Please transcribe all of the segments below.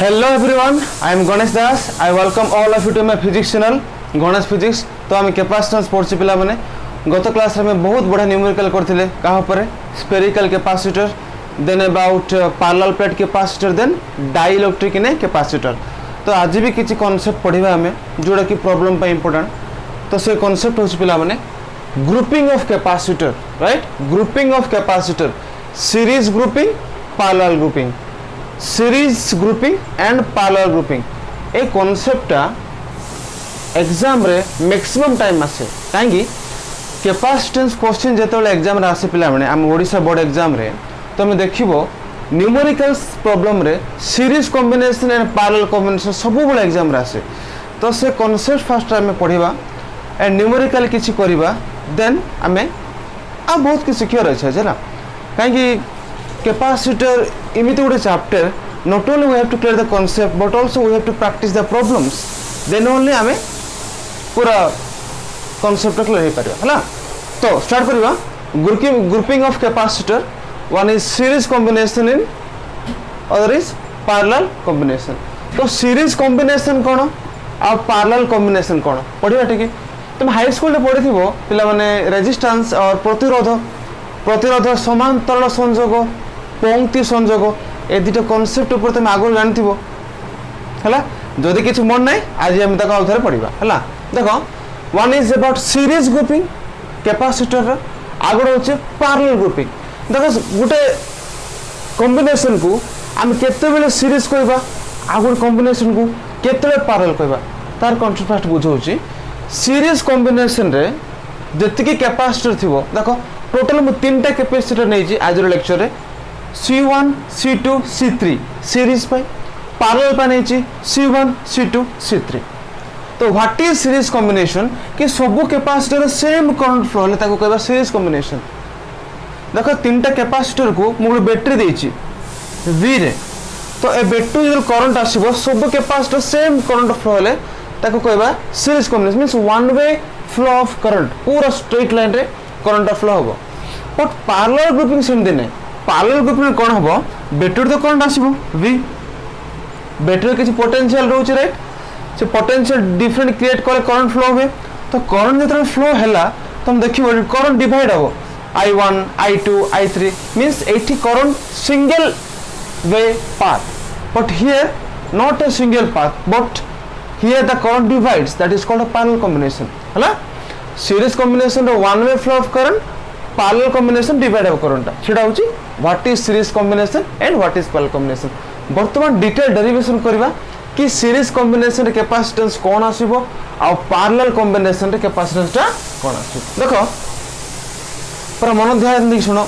Hello everyone, I am Ganesh Das. I welcome all of you to my physics channel, Ganesh Physics. तो आम capacitance पढ़ी पिला माने गत क्लास रे में बहुत बढ़िया न्यूमेरिकल करथिले कहा पर spherical capacitor then about parallel plate capacitor then dielectric in capacitor. तो आज भी किसी कॉन्सेप्ट पढ़िबा हमें जोड़ा कि प्रॉब्लम पे इंपोर्टेंट। तो से कॉन्सेप्ट होछि पिला माने grouping of capacitor, right? Grouping of capacitor, series grouping, parallel grouping, series grouping and parallel grouping. ए कॉन्सेप्टटा एग्जाम रे मैक्सिमम टाइम आसे काहेकि कैपेसिटेंस क्वेश्चन जेतले एग्जाम रे आसे पिला माने हम ओडिसा बोर्ड एग्जाम रे तो हम देखिबो न्यूमेरिकल्स प्रॉब्लम रे series combination and parallel combination सब बळे एग्जाम रे आसे। तो से कॉन्सेप्ट फर्स्ट टाइम में पढ़िबा एंड न्यूमेरिकल किछि करिबा देन हमें आ बहुत किछि सिखियो रहै छै जला काहेकि कैपेसिटर इमिति गोटे chapter not only we have to clear the concept but also we have to practice the problems then only हमें पूरा कॉन्सेप्ट क्लियर हो पारिबा हला। तो स्टार्ट करिबा grouping of capacitor. One is series combination in other is parallel combination. तो series combination कोन आ parallel combination कोन पढिबा ठीक। तुम high school रे पढिथिबो पिला माने रेजिस्टेंस और प्रतिरोध समांतर संयोग पंक्ति संयोग ए दुटा कॉन्सेप्ट ऊपर तुम आगु जानथिबो हला। जदि किछ मन नै आज हम तक आउथरे पढिबा हला। देखो one is about series grouping capacitor रे आगु होचे पैरेलल ग्रुपिंग। देखो गुटे कॉम्बिनेशन को हम केते बेले सीरीज कहबा आगु कॉम्बिनेशन को केते बेले पैरेलल कहबा तार कॉन्सेप्ट फर्स्ट बुझौची। सीरीज कॉम्बिनेशन रे जति कैपेसिटर थिबो देखो टोटल मु तीनटा कैपेसिटर नै छी आज लेक्चर रे C1 C2 C3 सीरीज पे पैरेलल पे नै छी C1 C2 C3। तो व्हाट इज सीरीज कॉम्बिनेशन कि सब कैपेसिटर सेम करंट फ्लो ले ताको कहबा सीरीज कॉम्बिनेशन। देखो तीनटा कैपेसिटर को मु बैटरी देई छी V रे तो ए बैटरी जो करंट आसीबो सब कैपेसिटर सेम करंट फ्लो ले ताको कहबा series combination means one way flow of current पूरा स्ट्रेट लाइन रे करंट फ्लो होबो। बट पैरेलल ग्रुपिंग सेम दिन पैरेलल ग्रुपिंग कोन होबो बैटरी तो करंट आसीबो V बैटरी किछि पोटेंशियल रहउछि राइट से पोटेंशियल डिफरेंट क्रिएट करे करंट फ्लो होबे। तो करंट जतरा फ्लो हैला तुम देखिबो करंट डिवाइड होबो I1 I2 I3 मींस एठी current single way path but here not a single path but here the current divides that is called a parallel combination हला। Series combination रो one way flow of current parallel combination divide of current सेटा होची what is series combination and what is parallel combination. वर्तमान detail derivation करबा कि series combination रे capacitance कोन आसीबो आ पैरेलल कॉम्बिनेशन रे कैपेसिटेंस ता कोन आसीबो। देखो पर मन ध्यान दी सुनो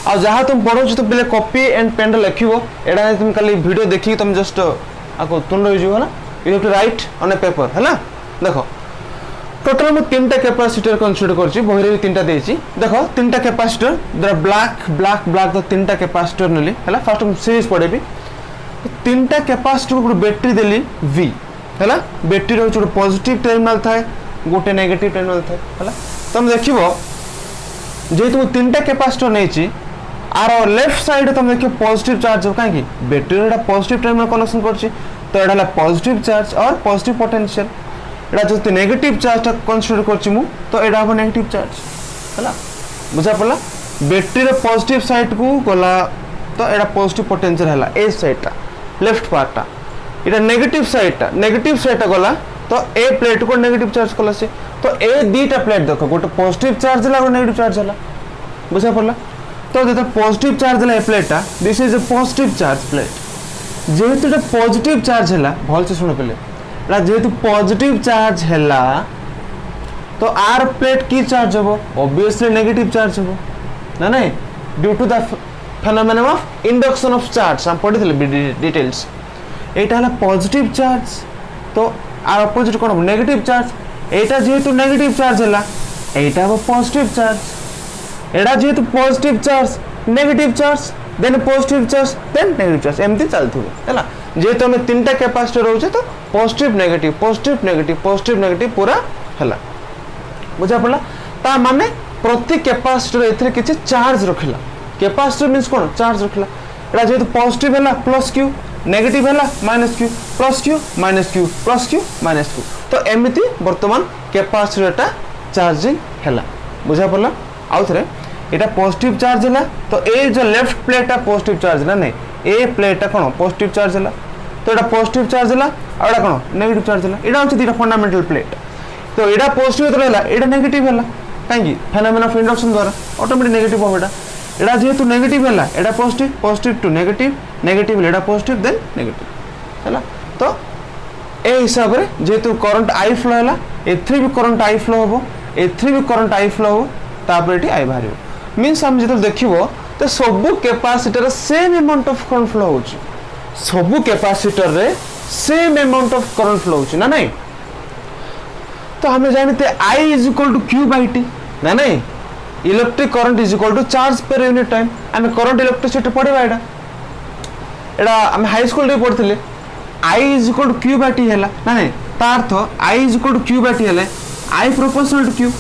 आ जहां तुम पढो तो पहले कॉपी एंड पेन रे लिखिबो एडा तुम खाली वीडियो देखि तुम जस्ट आको तुन रहि जो हला you have to write on a paper हला। देखो टोटल मु तीनटा कैपेसिटर कंसीडर करछि बहिरे तीनटा देछि। देखो तीनटा कैपेसिटर द ब्लैक तो तीनटा कैपेसिटर नली हला। फर्स्ट हम सीरीज पढेबी तीनटा कैपेसिटर को बैटरी देली V हला। बैटरी रो जो पॉजिटिव टर्मिनल थाए गोटे नेगेटिव टर्मिनल थाए हला। तुम देखिबो जे तुम तीनटा कैपेसिटर नेछि आर लेफ्ट साइड तुम देखियो पॉजिटिव चार्ज हो काहे कि बैटरी रा पॉजिटिव टर्मिनल कनेक्शन करछि तो एडा पॉजिटिव चार्ज और पॉजिटिव पोटेंशियल। एडा जो नेगेटिव चार्ज ता कंसीडर करछि मु तो एडा हो नेगेटिव चार्ज हला। बुझा पड़ला बैटरी रे पॉजिटिव साइड को गला तो एडा पॉजिटिव पोटेंशियल हला ए साइड ता लेफ्ट पार्ट ता एडा नेगेटिव साइड ता गला तो ए प्लेट को नेगेटिव चार्ज कला से तो ए दीटा प्लेट देखो गोटे पॉजिटिव चार्ज हला और नेगेटिव चार्ज हला। बुझा पड़ला तो जेता पॉजिटिव चार्ज हला ए प्लेट ता this is a positive charge plate. जेहेतु एटा पॉजिटिव चार्ज हला भल से सुनो पहले ला जेहेतु पॉजिटिव चार्ज हैला तो आर प्लेट की चार्ज होबो ऑब्वियसली नेगेटिव चार्ज होबो ना नहीं due to the phenomenon of induction of charge हम पढिथिले डिटेल्स। एटा हला पॉजिटिव चार्ज तो आर अपोजिट कोन होबो नेगेटिव चार्ज। एटा जेहेतु नेगेटिव चार्ज हैला एटा हो पॉजिटिव चार्ज। एटा जेहेतु positive charge negative charge then positive charge then negative charge एमती चलथिबो हैला। जेहेतु हमें तीनटा कैपेसिटर रहउचे तो पॉजिटिव नेगेटिव पूरा हला। बुझा पड़ला ता माने प्रति कैपेसिटर एथरे किछि चार्ज रखिला कैपेसिटर मींस कोन चार्ज रखिला एटा जेहेतु पॉजिटिव हैला प्लस क्यू नेगेटिव है minus Q plus Q minus Q plus Q minus Q तो एमती बर्तमान कैपेसिटर चार्जिंग है बुझा पड़ा आउ थे यहाँ पॉजिटिव चार्ज है तो ए जो लेफ्ट प्लेटा पॉजिटिव चार्ज है नहीं ए प्लेटा कौन पॉजिटिव चार्ज है तो यहाँ पॉजिटिव चार्ज है आड़ा कौन नेगेटिव चार्ज है यहाँ हूँ दुटा फंडामेंटल प्लेट तो यहाँ पॉजिटिव जो रहा यहाँ नेगेटिव है कहीं फेनोमेना ऑफ इंडक्शन द्वारा ऑटोमेटिक नेगेटिव हम यहाँ जेहेतु नेगेटिव है यहाँ positive positive to negative negative यहाँ पॉजिटिव देन नेगेटिव है तो ए हिसाब से जेहेतु करंट आई फ्लो है एथि भी करंट आई फ्लो हम एथि भी करंट आई फ्लो हम तापर ये आई बाहर मीन्स आम जो देखो तो सबू capacitor same amount of current flow हो सबू कैपेसिटर रे same amount of current flow हो ना नहीं तो हमें जानते I is equal to Q by T ना नहीं electric current is equal to charge per unit time आम करंट इलेक्ट्रिसिटी पढ़ा यहाँ आम हाई स्कूल पढ़ते I is equal to Q by T है ना नहीं तार अर्थ I is equal to Q by T है आई प्रोपोर्शनल टू क्यू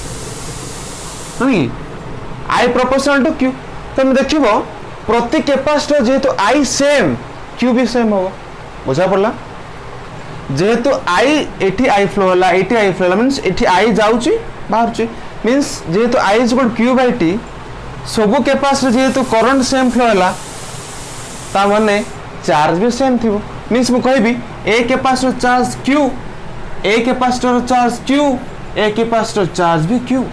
नहीं आई प्रोपोर्शनल टू क्यू तो देखो प्रति कैपेसिटर जेहेतु आई सेम क्यू भी सेम हम बुझा पड़ा जेहेतु आई एटी आई फ्लो है एटी आई फ्लो मीन्स एटी आई जाऊँगी बाहर मीन्स जेहेतु I is equal Q by T सबू कैपेसिटर जेहेतु करंट सेम फ्लो है ता माने चार्ज भी सेम थी मीन्स मुझे कहबी a capacitor charge Q a capacitor charge Q a capacitor charge भी क्यू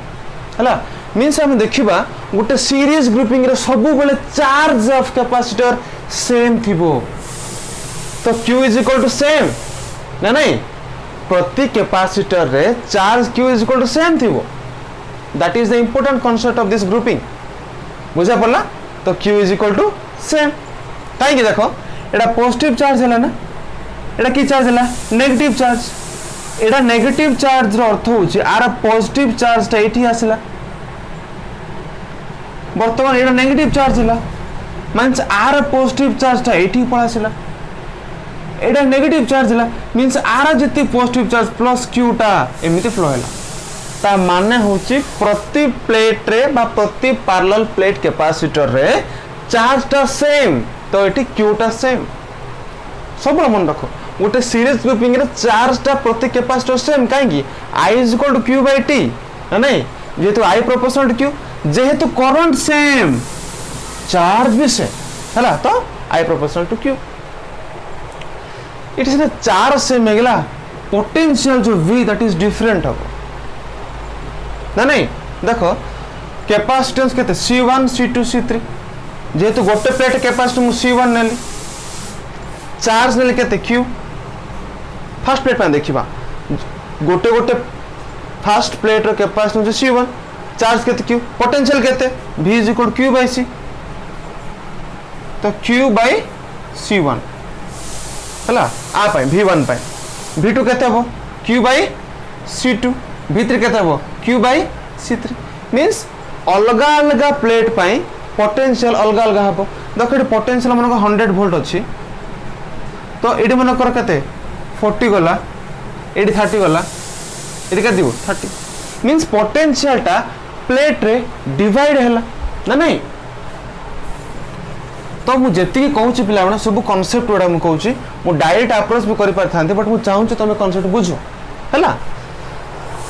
है मीन्स आम देखा गोटे सीरीज ग्रुपिंग सब बेले चार्ज ऑफ कैपेसिटर सेम थी तो Q is equal to same ना नहीं प्रति कैपेसिटर रे charge Q is equal to same थी that is the important concept of this grouping बुझा पड़ा तो Q is equal to same कहीं देखो यहाँ पॉजिटिव चार्ज है ना यहाँ कि चार्ज है नेगेटिव चार्ज यहाँ नेगेटिव चार्ज अर्थ हूँ आर पॉजिटिव चार्ज ये आसला बर्तमान यहाँ नेगेटिव चार्ज है मीन्स आर पॉजिटिव चार्ज ये पलैसला यहाँ नेगेटिव चार्ज है मीन्स आर जी पॉजिटिव चार्ज प्लस क्यूटा एमती फ्लो है ता माने होची प्रति प्लेट रे बा प्रति पैरेलल प्लेट कैपेसिटर रे चार्ज टा सेम तो ये क्यूटा सेम सब मन रख गोटे सीरीज ग्रुपिंग रे चार्ज टा प्रति कैपेसिटर सेम कहीं I is equal to Q by T नहीं जेहेतु आई प्रोपोर्शनल टू क्यू जेहेतु करंट सेम चार्ज भी सेम है तो आई प्रोपोर्शनल टू क्यू इट चार्ज सेम है पोटेंशियल जो V दैट इज डिफरेंट हम ना नहीं देखो कैपेसिटेंस केते C1 C2 C3 जेहेतु गोटे प्लेट कैपेसिटर मु C1 नेली चार्ज नेली केते Q फर्स्ट प्लेट पे देखिबा गोटे गोटे फर्स्ट प्लेट रो कैपेसिटर C1 चार्ज केते Q पोटेंशियल केते V is equal Q by C तो Q बाय C1 हला आ पाए V1 पाए V2 केते हो Q बाय C2 V3 केते हो Q बाय C3 मींस अलगा अलगा प्लेट पाई पोटेंशियल अलगा अलगा हबो देखो ये पोटेंशियल मन को 100 वोल्ट अछि तो एडी मन कर केते 40 गला एडी 30 गला एडी के दिबो 30 मींस पोटेंशियल टा प्लेट रे डिवाइड हैला ना नहीं तो मु जेति कहूची पिला माने सब कांसेप्ट गुडा मु कहूची मु डायरेक्ट अप्रोच भी करि पार थांते बट मु चाहूँ तुम कांसेप्ट बुझो हैला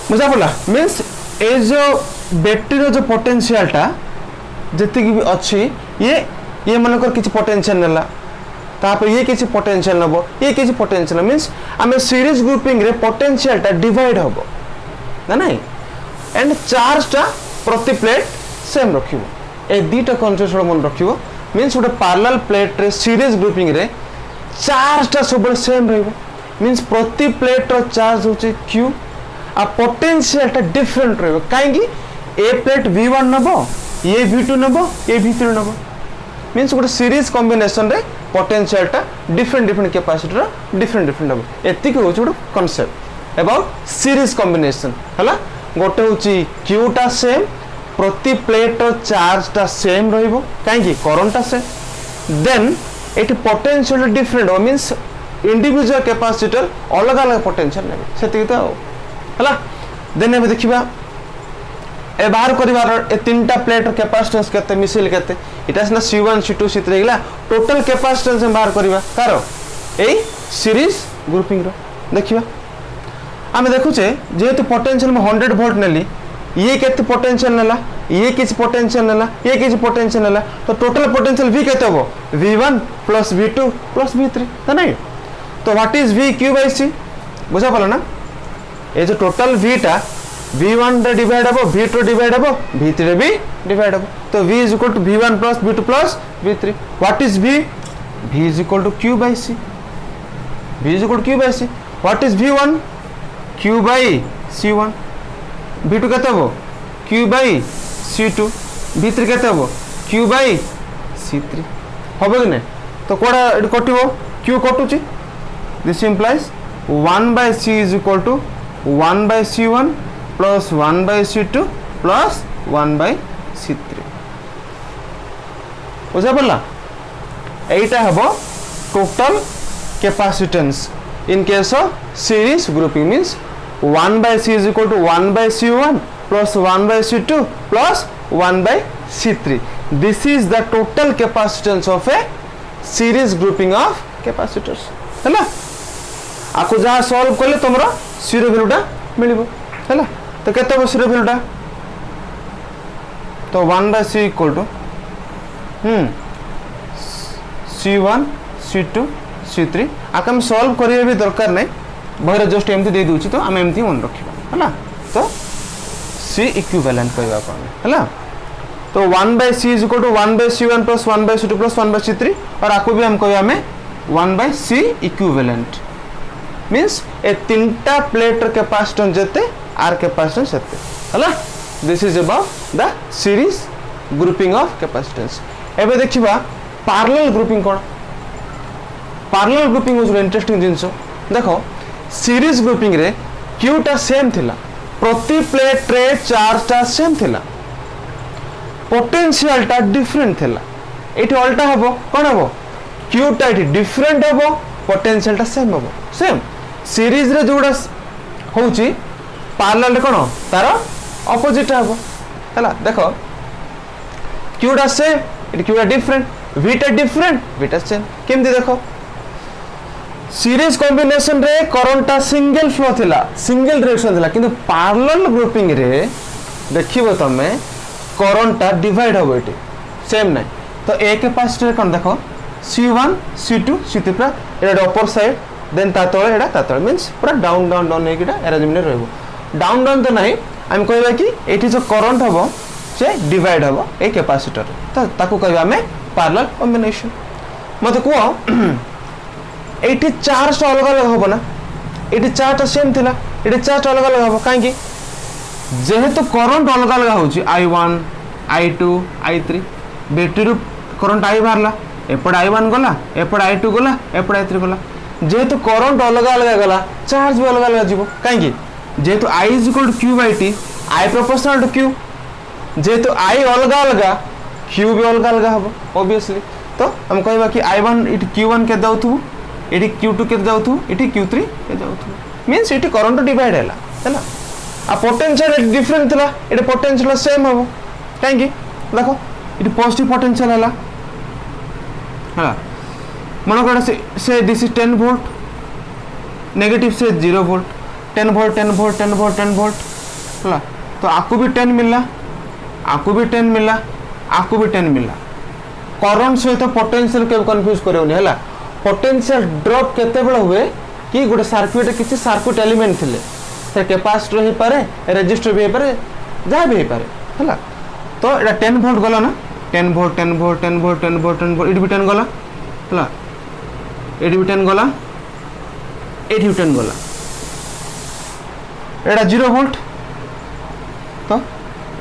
बुझा पड़ा मीन्स ए जो बैटरी रो जो पोटेंशियल टा जेति भी अच्छी ये मनकर किसी पोटेंशियल नेला तापर ये किसी पोटेंशियल नबो ये किसी पोटेंशियल मीन्स आमे सीरीज ग्रुपिंग रे पोटेंशियल टा डिवाइड हबो ना नहीं एंड चार्ज टा प्रति प्लेट सेम रखिबो ए दीटा कांसेप्ट मन रखिबो मीन्स गोटे पैरेलल प्लेट रे सीरीज ग्रुपिंग रे चार्ज टा सब सेम रहइबो मीन्स प्रति प्लेट रो चार्ज होची Q आ पोटेंशियल टा डिफरेंट रहइबो काहेकि ए प्लेट V1 नबो ये V2 नबो ये V3 नबो मीन्स गोटे सीरीज कॉम्बिनेशन रे पोटेंशियल टा different different capacitor different different नबो एतिक होची गोटे कांसेप्ट अबाउट सीरीज कॉम्बिनेशन हला गोटे होची Q टा सेम प्रति प्लेट चार्ज टा सेम रहिबो काहेकि करंट टा same then at potential different means individual capacitor अलग अलग पोटेंशियल नेबे सेति तो हला देन एबे देखिबा ए बाहर करिवार ए तीनटा प्लेट कैपेसिटेंस केते मिसिल केते इटा सना C1 C2 C3 गेला टोटल कैपेसिटेंस हम बाहर करिवा तारो ए सीरीज ग्रुपिंग रो देखिबा आमे देखुचे जेहेतु पोटेंशियल में 100 वोल्ट नेली ये केते पोटेंशियल नेला ये किछ पोटेंशियल नेला ये किछ पोटेंशियल नेला तो टोटल पोटेंशियल v केते हो v1 plus v2 plus v3 त नहीं तो what is v q by c बुझा पला ना ए जो टोटल v टा v1 रे डिवाइड हो v2 डिवाइड हो v3 रे भी डिवाइड हो तो v is equal to v1 plus v2 plus v3 what is v v is equal to q by c v is equal to q by c what is v1 q by c1 v2 केते हो q bye c2 v3 केते हो q bye c3 होबो कि नै तो कोडा कटिवो q कटुची this implies 1 by c is equal to 1 by c1 plus 1 by c2 plus 1 by c3 बुझा पड़ला एटा हबो total capacitance in case of series grouping means 1 by c is equal to 1 by c1 plus 1 by c2 plus 1 by c3. This is the total capacitance of a series grouping of capacitors. हैला आको जहाँ solve कले तुमरा sero वैल्यूटा मिलिबो हैला तो केते हो sero वैल्यूटा तो 1 by c equal to c1 c2 c3 आके हम सॉल्व करिए भी दरकार नहीं बहरे जस्ट एमती दे दूची तो आम एमती मन रखिबा हैला तो c इक्विवेलेंट कहबा कोन हैला तो 1 by c is equal to 1 by c1 plus 1 by c2 plus 1 by c3 और आको भी हम कहबा में 1 by c इक्विवेलेंट मींस ए तीनटा प्लेट कैपेसिटेंस जते आर कैपेसिटेंस जते हैला this is about the series grouping of capacitance एबे देखिबा पैरेलल ग्रुपिंग कोन पैरेलल ग्रुपिंग इज इंटरेस्टिंग जिंसो देखो सीरीज ग्रुपिंग रे क्यू टा सेम थिला प्रति प्लेट रे चार्ज टा सेम थिला पोटेंशियल टा डिफरेंट थिला एठी उल्टा हबो कोन हबो क्यू टा एठी डिफरेंट हबो पोटेंशियल टा सेम हबो सेम सीरीज रे जोडा होउची पैरेलल रे कोन तार ऑपोजिट हबो हला देखो क्यू टा सेम एठी क्यू टा डिफरेंट v टा डिफरेंट v टा सेम केमदी देखो सीरीज कॉम्बिनेशन रे करंटा सिंगल फ्लो थिला सिंगल डायरेक्शन थिला किंतु पैरेलल ग्रुपिंग रे देखिबो तमे करंटा डिवाइड होबो एटी सेम नै तो ए कैपेसिटर कोन देखो C1 C2 C3 पूरा एटा अपर साइड देन ता तळे एटा ता तळे मींस पूरा डाउन डाउन डाउन एकिटा अरेंजमेंट रहबो डाउन डाउन तो नाही हम कहबा कि एटी जो करंट होबो से डिवाइड होबो ए कैपेसिटर तो ताको कहबा हमें पैरेलल कॉम्बिनेशन मते को एटी चार्ज अलग अलग होबो ना एटी चार्ज सेम थिला एटी चार्ज अलग अलग होबो काहे कि जेहेतु करंट अलग अलग होची I1 I2 I3 battery current I बारला एपड I1 गला एपड I2 गला एपड I3 गला जेहेतु करंट अलग अलग गला चार्ज भी अलग अलग जीवो काहे कि जेहेतु I is equal to q by t I proportional to q जेहेतु I अलग अलग q भी अलग अलग होबो ऑब्वियसली तो हम कहबा कि I1 इट q1 के दउथु एटी q2 के जाउथु एटी q3 के जाउथु मींस एटी करंट डिवाइड हैला हैला आ पोटेंशियल डिफरेंट थिला एटी पोटेंशियल सेम हबो काहे कि देखो एटी पॉजिटिव पोटेंशियल हैला हैला मन कर से दिस इज 10 वोल्ट नेगेटिव से 0 volt 10 volt 10 volt 10 volt 10 volt हैला तो आकु भी 10 मिलला आकु भी 10 मिलला आकु भी 10 मिलला करंट सहित पोटेंशियल के कंफ्यूज करौनी हैला पोटेंशियल ड्रॉप केते बेला हुए कि गोटे सर्किट किसी सर्किट एलिमेंट थिले से कैपेसिटर हे पारे रेजिस्टर भी हे पारे जा भी हे पारे हैला तो एटा 10 वोल्ट गला ना 10 volt 10 volt 10 volt 10 volt 10 volt it भी 10 गला हैला एट भी 10 गला एट भी 10 गला एटा 0 वोल्ट तो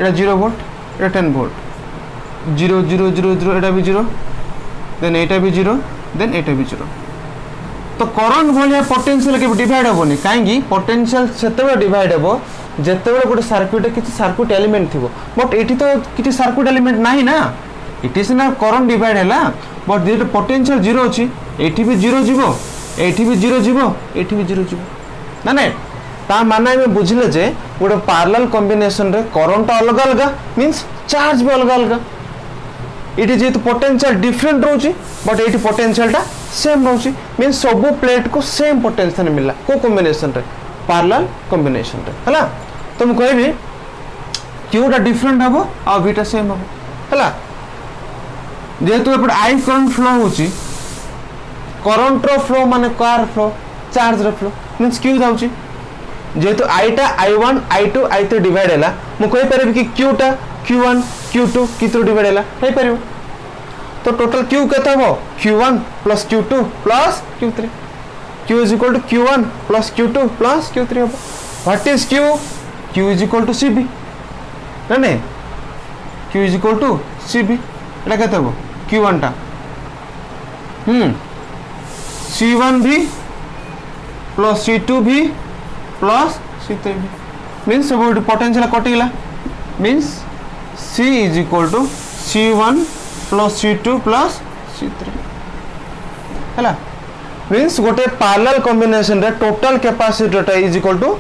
एटा 0 वोल्ट एटा 10 वोल्ट 0 0 0 0 एटा भी 0 देन एटा भी 0 देन एटा भी 0 तो करंट भलिया पोटेंशियल के डिवाइड होबनी काहेकि पोटेंशियल सेतेबे डिवाइड होबो जेतेबे गोटे सर्किट किछि सर्किट एलिमेंट थिबो बट एठी तो किछि सर्किट एलिमेंट नाही ना इट इज ना करंट डिवाइड हैला बट जेते पोटेंशियल 0 अछि एठी भी 0 जीवो एठी भी 0 जीवो एठी भी 0 जीवो ना ना ता माने में बुझले जे गोटे पैरेलल कॉम्बिनेशन रे करंट अलग अलग मींस चार्ज भी अलग अलग इटी जेतु पोटेंशियल डिफरेंट रोची बट एटी पोटेंशियल टा सेम रोचे मीन सब प्लेट को सेम पोटेंशियल मिला को कॉम्बिनेशन रे पैरेलल कॉम्बिनेशन रे हला तो मु कहबी क्यूटा डिफरेंट हबो आ बीटा सेम हबो हला जेहेतु एपट आई करंट फ्लो होची करंट रो फ्लो माने कार फ्लो चार्ज रो फ्लो मींस क्यू जाउची जेहेतु आईटा i1 i2 i3 डिवाइड हैला मु कहि परबी कि क्यूटा q1 q2 कितरो डिवाइड हैला हे परबो तो टोटल q केता हो q1 plus q2 plus q3 q is equal to q1 plus q2 plus q3 हो what is q is equal to cb नहीं q is equal to cb एटा केता हो q1 टा c1 भी plus c2 भी plus c3 भी means सब potential कटिला means c is equal to c1 plus c2 plus c3 हैला मींस गोटे पैरेलल कॉम्बिनेशन रे total capacity is equal to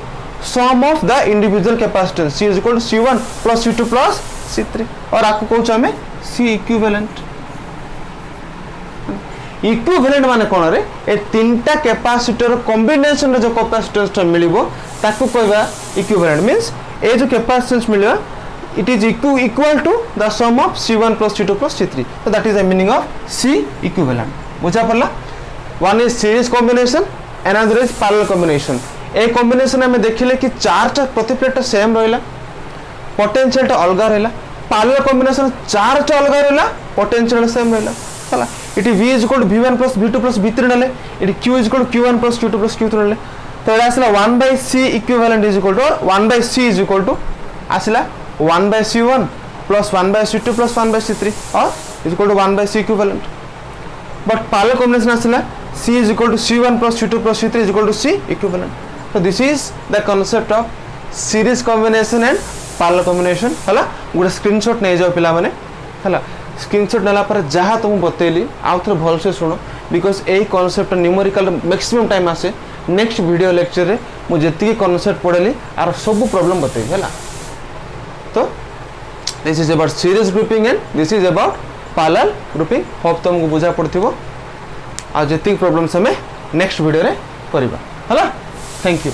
sum of the individual capacitance c is equal to c1 plus c2 plus c3 और आपको कहूछ हमें c equivalent equivalent माने कोन रे ए तीनटा capacitor combination रे जो कैपेसिटेंस मिलिबो ताकू कहबा इक्विवेलेंट मींस ए जो capacitance मिलबा it is equal to the sum of c1 plus c2 plus c3 so that is the meaning of c equivalent बुझा पड़ला one is series combination another is parallel combination A combination में देखिले कि charge प्रति plate same रहला potential टा अलग रहला parallel combination चार्ज अलग रहला पोटेंशियल सेम रहला हला it v is equal to v1 plus v2 plus v3 नले इट q is equal to q1 plus q2 plus q3 नले तो एटा आसला 1 by c equivalent is equal to 1 by c is equal to आसला 1 by c1 plus 1 by c2 plus 1 by c3 or is equal to 1 by c equivalent but parallel combination asila c is equal to c1 plus c2 plus c3 is equal to c equivalent so this is the concept of series combination and parallel combination हला good screenshot नै जाओ पिला माने हला screenshot नला पर जहा तुम बतेली आउ थोड़ा भल से सुनो because A concept numerical maximum time आसे नेक्स्ट वीडियो लेक्चर रे मु जति कांसेप्ट पढली आर सब प्रॉब्लम बतेई हला तो this is about series grouping and this is about parallel grouping hope तुमको बुझा पड़थिबो आ जति प्रॉब्लम्स हमें नेक्स्ट वीडियो रे करबा हला थैंक यू।